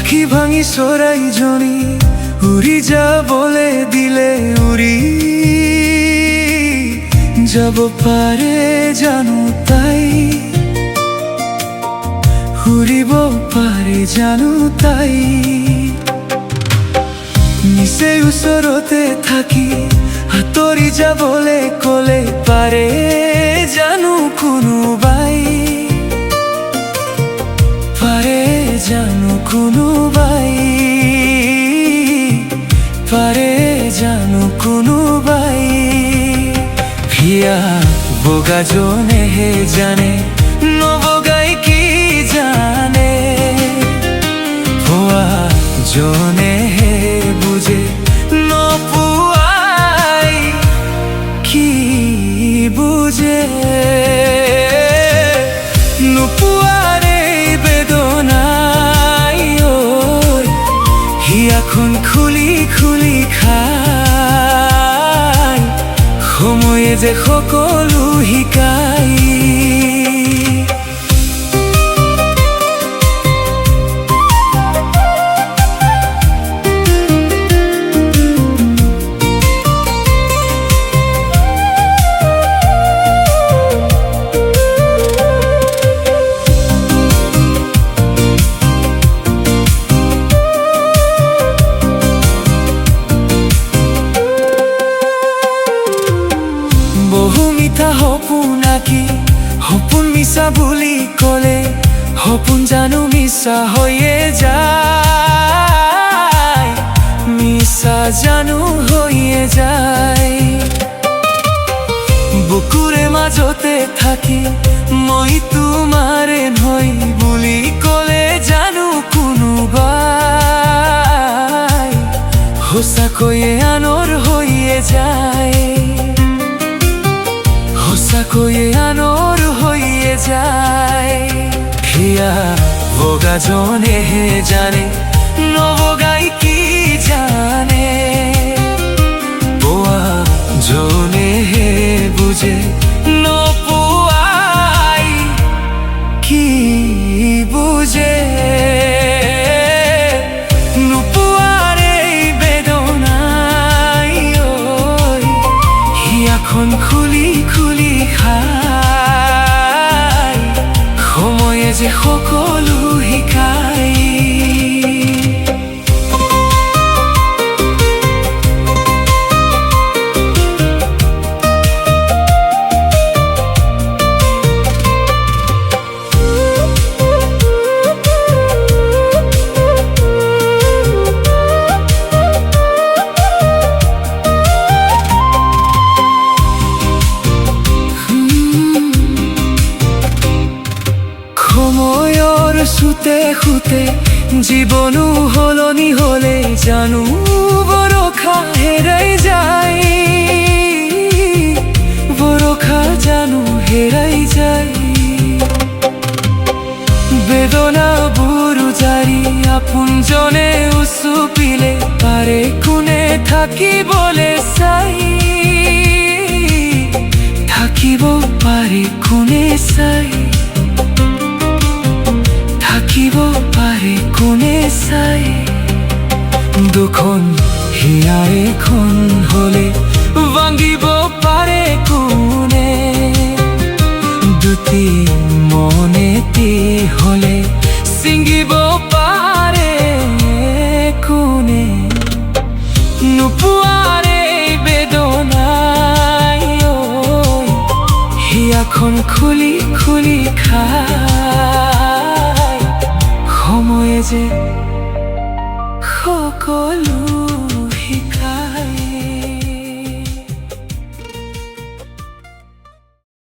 আখি ভাঙি চৰাই জনী উৰি যাবলৈ দিলে উৰি যাব পাৰে জানো তাই, উৰিব পাৰে জানো তাই। নিচেই ওচৰতে থাকি আঁতৰি যাবলৈ ক'লে পাৰে জানো কোনোবাই, পাৰে জানো কোনোবাই, পাৰে জানো কোনোবাই। হিয়া বগাজনেহে জানে নবগাই কি জানে, ভুৱা জনেহে বুজে নপুৱাই কি বুজে। নোপোৱাৰে বেদনাই হিয়াখন খুলি খুলি খায়, সময়ে যে সকলো শিকায়। বহু মিঠা সপোন আঁকি সপোন মিছা বুলি ক'লে সপোন জানো মিছা হৈয়ে যায়, মিছা জানো হৈয়ে যায়। বুকুৰে মাজতে থাকি মই তোমাৰে নহয় বুলি ক'লে জানো কোনোবাই সঁচাকৈয়ে আনৰ হৈয়ে যায়, সঁচাকৈয়ে আনৰ হৈয়ে যায়। হিয়া বগাজনেহে জানে নবগাই কি জানে, ভুৱা জনেহে বুজে নপুৱাই কি বুজে। নোপোৱাৰে বেদনাই হিয়াখন খুলি খুলি খায়, সময়ে যে সকলো শিকায়। সময়ৰ চুতে খুতে জীৱনো সলনি হ'লে জানো ভৰসা হেৰাই যায়, ভৰসা জানো হেৰাই যায়। বেদনাবোৰ জাৰি আপোনজনে উচুপিলে পাৰে কোনে থাকিবলৈ চাই, থাকিব পাৰে কোনে চাই, থাকিব পাৰে কোনে চাই। দুখন হিয়া এখন হ'লে ভাঙিব পাৰে কোনে, দুটি মনেতি হ'লে ছিঙিব পাৰে কোনে। নোপোৱাৰে বেদনাই হিয়াখন খুলি খুলি খায়, সময়ে যে সকলো